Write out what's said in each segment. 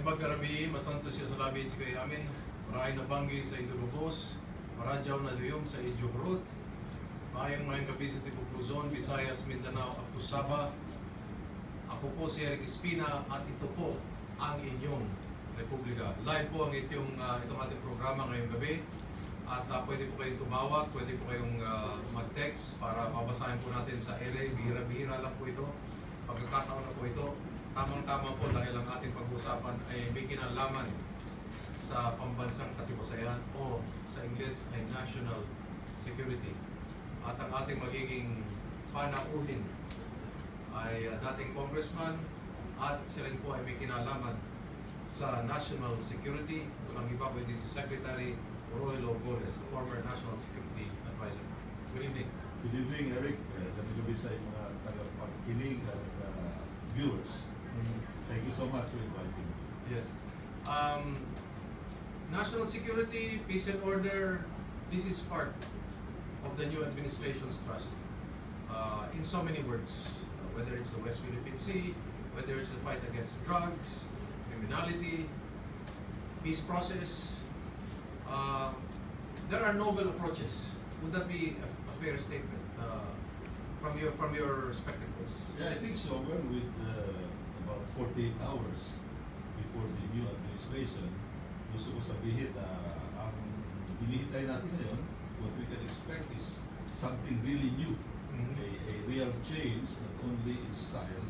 Magkarabi, masanto siya sa labi kay amin. Maray na banggi sa Indogobos, maradyaw na liyom sa Idyogrot. Mayang mayang kapisit ni Luzon, Visayas, Mindanao, up to Sabah. Ako po si Erik Espina at ito po ang inyong Republika. Live po ang itong ating programa ngayong gabi. At pwede po kayong tumawag, pwede po kayong mag-text para mabasahin po natin sa ere. Bihira-bihira lang po ito. Pagkakataon na po ito. Tamang-tama po dahil ang ating pag-uusapan ay may kinalaman sa pambansang katiwasayan o sa Ingles ay national security. At ang ating magiging panauhin ay dating congressman at siya rin po ay may kinalaman sa national security. Walang iba pwede si Secretary Roilo Golez, former national security advisor. Good evening. Good evening, Erik. Gabi sa mga tagapagkinig at viewers. Thank you so much for inviting me. Yes. National security, peace and order, this is part of the new administration's thrust. In so many words, whether it's the West Philippine Sea, whether it's the fight against drugs, criminality, peace process, there are noble approaches. Would that be a fair statement from your spectacles? Yeah, I think so. Well, with about 48 hours before the new administration, gusto ko sabihin na ang hinihintay natin ngayon, what we can expect is something really new. A real change, not only in style,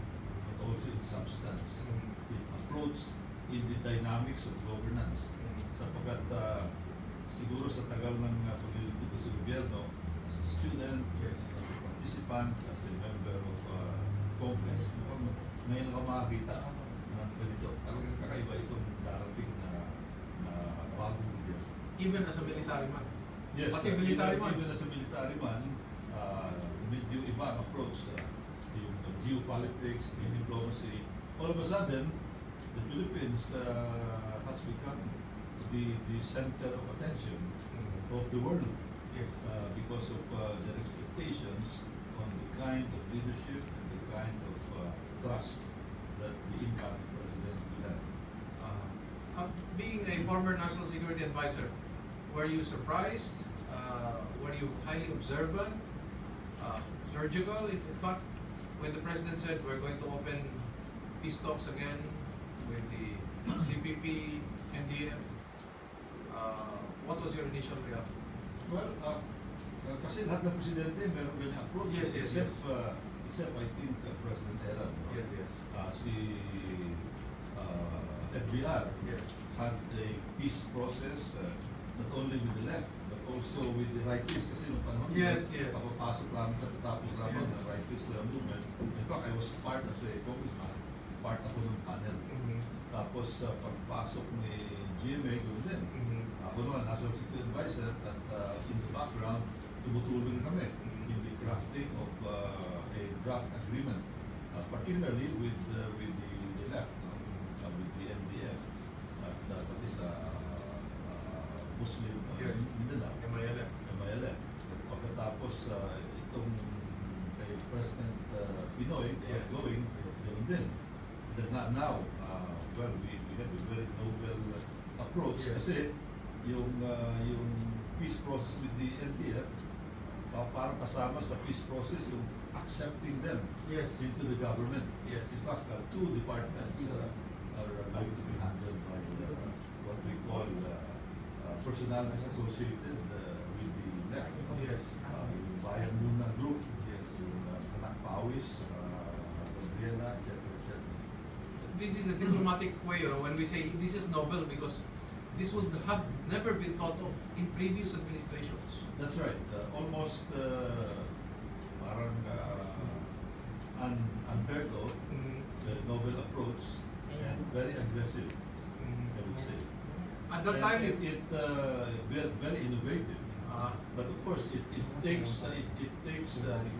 but also in substance. In approach, in the dynamics of governance. Sapagkat siguro sa tagal ng paglilingkod sa gobyerno, as a student, Yes. as a participant, as a member of Congress, ngayon ako makakita ng ganito. Talagang kakaiba itong darating na bagong gobyerno. Even as a military man. Yes, Pati military man. even as a military man, medyo iba ang approach. Yung geopolitics, yung diplomacy. All of a sudden, the Philippines has become the center of attention of the world. Yes. Because of their expectations on the kind of leadership and the kind of trust that the incoming president will have. Being a former national security advisor, were you surprised? Were you highly observant? Surgical? In fact, when the president said we're going to open peace talks again with the CPP, NDF, what was your initial reaction? Well, kasi lahat ng presidente meron ganyang approach. Yes, yes, Except I think President Erik. Yes, yes. Si FBR Yes. had a peace process not only with the left but also with the rightists kasi nung panahon Yes, yes. papapasok lang katatapos lamang Yes. ng rightist movement. In fact, I was part as a congressman, part ako ng panel. Tapos pagpasok ni GMA, ganoon din. Ako naman, national security advisor at in the background, tumutulong kami in the crafting of a draft agreement, particularly with the left, with the NDF, that is Muslim Yes. Mindanao, MILF. MILF. Pagkatapos itong kay President Pinoy, Yes. going, ganoon din. Then now, well, we have a very noble approach Yes. kasi yung peace process with the NDF, parang kasama sa peace process yung accepting them Yes. into the government. Yes. In fact, two departments are going to be handled by what we call personalities associated with the left. Yes. Yung Bayan Muna Group, Yes. yung Anak Pawis, Gabriela, etc. This is a diplomatic way, when we say this is novel because this would have never been thought of in previous administrations. That's right. Almost parang unheard of, the novel approach, and very aggressive, I would say. At that And time, it very innovative. But of course, it takes the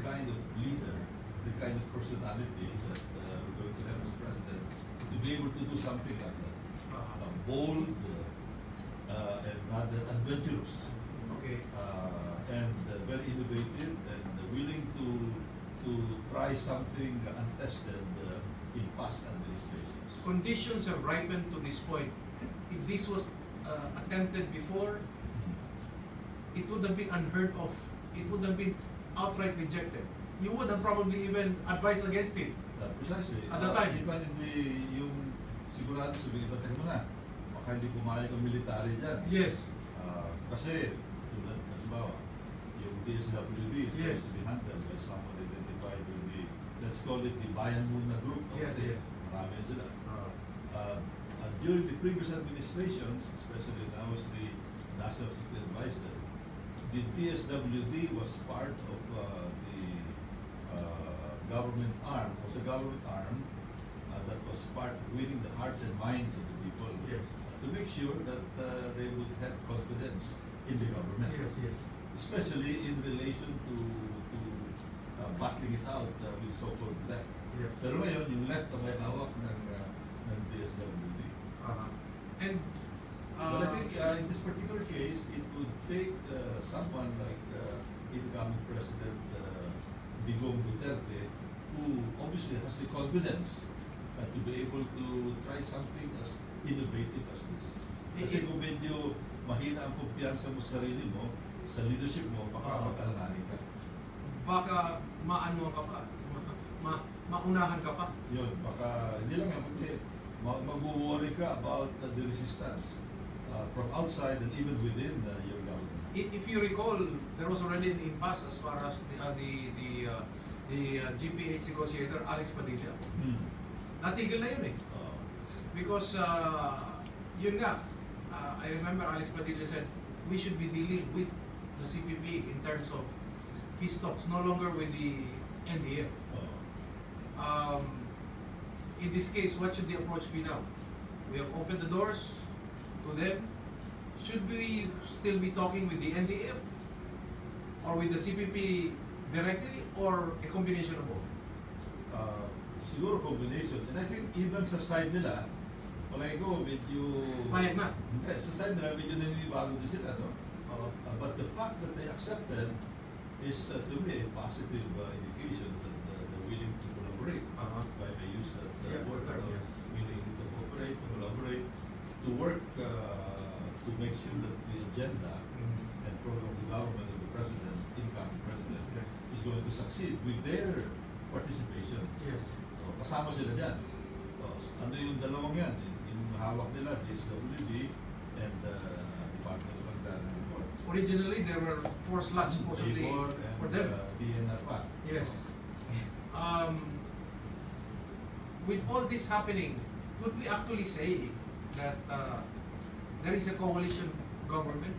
kind of leader, the kind of personality that we're going to have as president to be able to do something like that. Bold and rather adventurous. okay. And very innovative and willing to try something untested in past administrations. conditions have ripened to this point. If this was attempted before, it would have been unheard of. It would have been outright rejected. You would have probably even advised against it. Precisely. At the time. Iba hindi yung sigurado sabihin, iba tayo muna. Baka hindi pumayag ang military dyan. Yes. Kasi, tulad, halimbawa, yung DSWD is Yes. supposed to be handled by someone identified with the, let's call it the Bayan Muna group. Yes, Kasi yes. marami sila. During the previous administrations, especially now as the National Security Advisor, the DSWD was part of the government arm, was a government arm that was part winning the hearts and minds of the people. Yes. To make sure that they would have confidence in the government. Yes, yes. Especially in relation to battling it out with so-called left. Yes. Pero ngayon, yung left ang may hawak ng DSWD. And But I think in this particular case, it would take someone like incoming President Digong Duterte, who obviously has the confidence to be able to try something as innovative as this. Kasi kung medyo mahina ang kumpiyansa mo sa sarili mo, sa leadership mo, baka mag-alanganin ka. baka maano ka pa, maunahan ka pa. Yun, baka hindi lang yan, mag-worry ka about the resistance from outside and even within your government. If you recall, there was already an impasse as far as the GPH negotiator, Alex Padilla. Natigil na yun eh. Because, yun nga, I remember Alex Padilla said, we should be dealing with the CPP in terms of peace talks, no longer with the NDF. In this case, what should the approach be now? We have opened the doors to them. Should we still be talking with the NDF or with the CPP directly, or a combination of both? Siguro combination. And I think even sa side nila, palagi ko medyo... Pahit na. Hindi, sa side nila medyo naninibago din sila, no? But the fact that they accepted is to me a positive indication that they're willing to collaborate. If I may use that word, yes. willing to cooperate, to collaborate, to work to make sure that the agenda and program of the government of the president, incoming president, Yes. is going to succeed with their participation. Yes. Kasama sila dyan. Ano yung dalawang yan? Yung hawak nila, DSWD and Department of Agrarian Reform. Originally, there were 4 slots supposedly Labor for and them. DNR Pass. Yes. With all this happening, could we actually say that there is a coalition government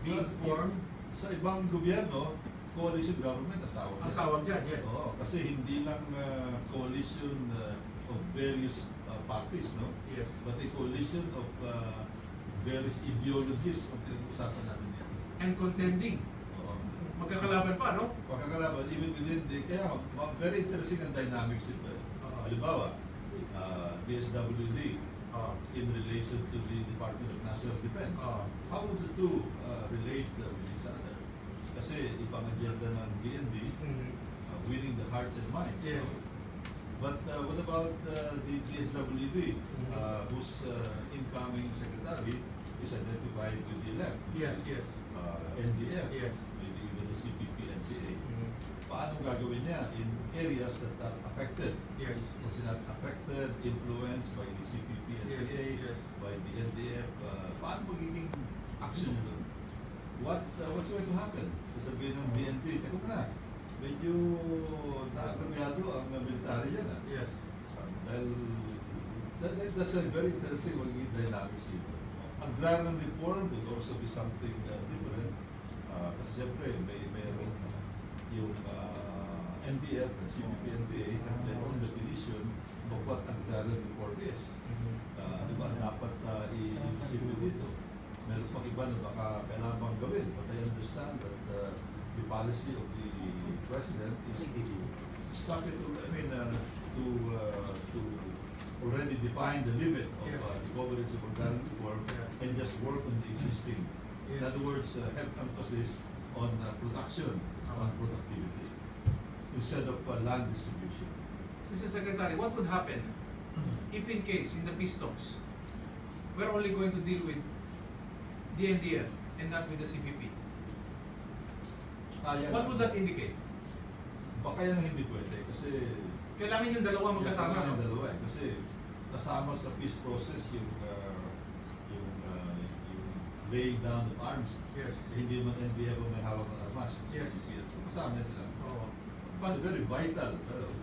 being formed? Sa ibang gobyerno, coalition government ang tawag Ang yan. tawag dyan, yes. Oo, kasi hindi lang coalition of various parties, no? Yes. But a coalition of various ideologies ang pinag-usapan natin yan. And contending. Oo. Magkakalaban pa, no? Pagkakalaban, even within the, kaya very interesting ang dynamics ito. Halimbawa, DSWD in relation to the Department of National Defense. How would the two relate with each other? Kasi ibang agenda ng DND, winning the hearts and minds. Yes. No? But what about the DSWD, whose incoming secretary is identified with the left? Yes, yes. NDF, Yes. with even the CPP, NPA. Paano gagawin niya in areas that are affected? Yes. Kasi not affected, influenced by the CPP, NPA, Yes. by the NDF. Paano magiging action doon? What's going to happen? Sasabihin ng BNP, teka na, medyo na-agrabyado ang military yan. Yes. Dahil that's a very interesting magiging dynamics dito. Agrarian reform would also be something different. Kasi siyempre, mayroon yung NDF, CPP, NPA, have their own definition of what agrarian reform is. Diba, dapat i-isipin dito. Meron pang iba na baka kailangan bang gawin. But I understand that the policy of the president is to already define the limit of Yes. the coverage of agrarian reform and just work on the existing. In Yes. other words, have emphasis on production, on productivity, instead of land distribution. Mr. Secretary, what would happen if in case, in the peace talks, we're only going to deal with the NDF and not with the CPP, Yan what ang- would that indicate? Baka yan ang hindi pwede kasi Kailangan yung dalawa magkasama, Kailangan no? yung dalawa eh. Kasi kasama sa peace process yung laying down of arms. Yes. Hindi man NBF ang may hawak ng armas. Yes. Kasama yan sila. Oo. It's very vital.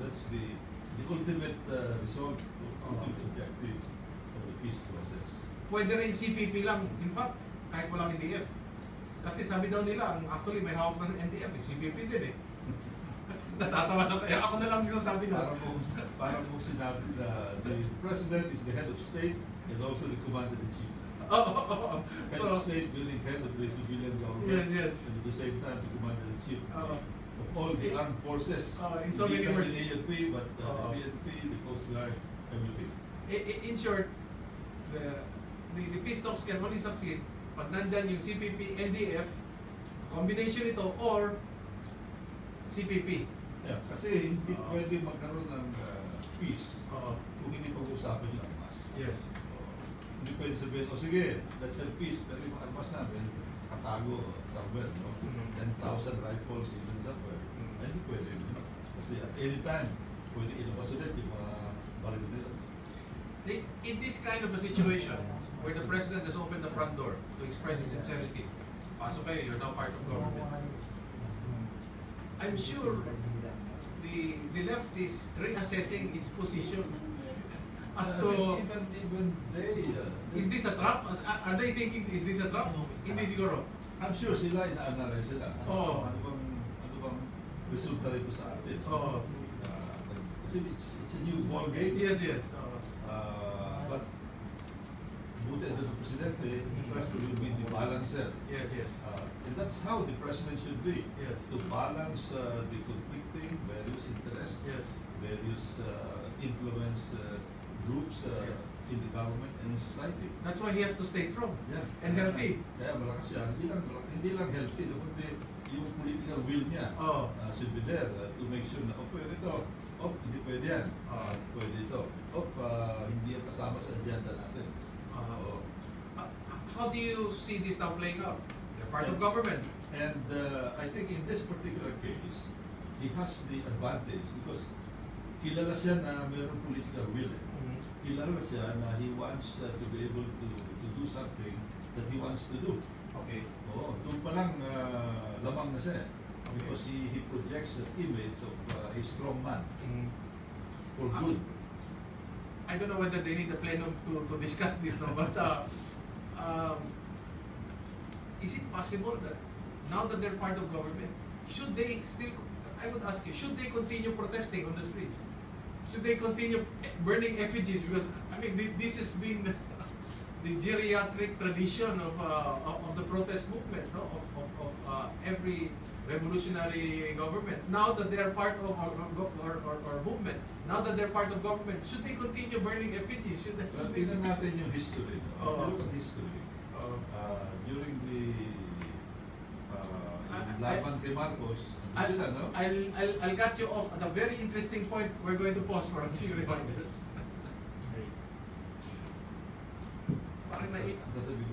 That's the ultimate result, ultimate objective of the peace process. Pwede rin CPP lang, in fact, kahit walang NDF. Kasi sabi daw nila, actually may hawak ng NDF, CPP din eh. Natatawa na kaya ako na lang sasabi na. Parang mo sinabi na the president is the head of state and also the commander-in-chief. Head So, of state meaning head of the civilian government. Yes, yes. And at the same time, the commander-in-chief Oo. of all the armed forces. In so many Hindi words. lang in ANP, but Oo. the PNP, the Coast Guard, everything. in short, the peace talks can only succeed pag nandyan yung CPP, NDF, combination ito, or CPP. Yeah, kasi hindi Oo. pwede magkaroon ng peace Oo. kung hindi pag-usapan yung armas. Yes. Hindi pwede sabihin, o sige, let's have peace, pero yung armas namin, katago somewhere, no? Mhm. 10,000 rifles even somewhere. Mhm. Hindi pwede. No? Kasi at any time, pwede ilabas ulit yung mga baril nila. In this kind of a situation, where the president has opened the front door to express his sincerity, pasok kayo, you're now part of government. I'm sure the left is reassessing its position as to, even they, is this a trap? Are they thinking, is this a trap? Hindi siguro. I'm sure sila ina-analyze sila. Oo. Ano bang resulta rito sa atin? Oo. Kasi it's a new ball game. Yes, yes. But buti ito ng presidente, the president will be the balancer. Yes, yes. And that's how the president should be. Yes. To balance the conflicting various interests, Yes. various influence groups Yes. in the government and in society. That's why he has to stay strong Yeah. and healthy. Kaya malakas yan. Hindi lang healthy, kundi yung political will niya Oo. should be there to make sure na, pwede ito, hindi pwede yan, pwede ito, hindi yan kasama sa agenda natin. Oo. How do you see this now playing out? They're part of government. And I think in this particular case, he has the advantage because kilala siya na mayroong political will. Kilala siya na he wants to be able to do something that he wants to do. Okay. Oo, doon pa lang lamang na siya. Because he projects that image of a strong man for good. I don't know whether they need a plenum to discuss this, no? But is it possible that now that they're part of government, should they still, I would ask you, should they continue protesting on the streets? Should they continue burning effigies? Because, I mean, this has been the geriatric tradition of the protest movement, no? Of every revolutionary government. Now that they are part of our movement, now that they're part of government, should they continue burning effigies? Should Well, they? tingnan natin yung history. No? Oo. Look at history. During the I- laban kay Marcos, sila, no? I'll cut you off at a very interesting point. We're going to pause for a few reminders. Parang Sasabihin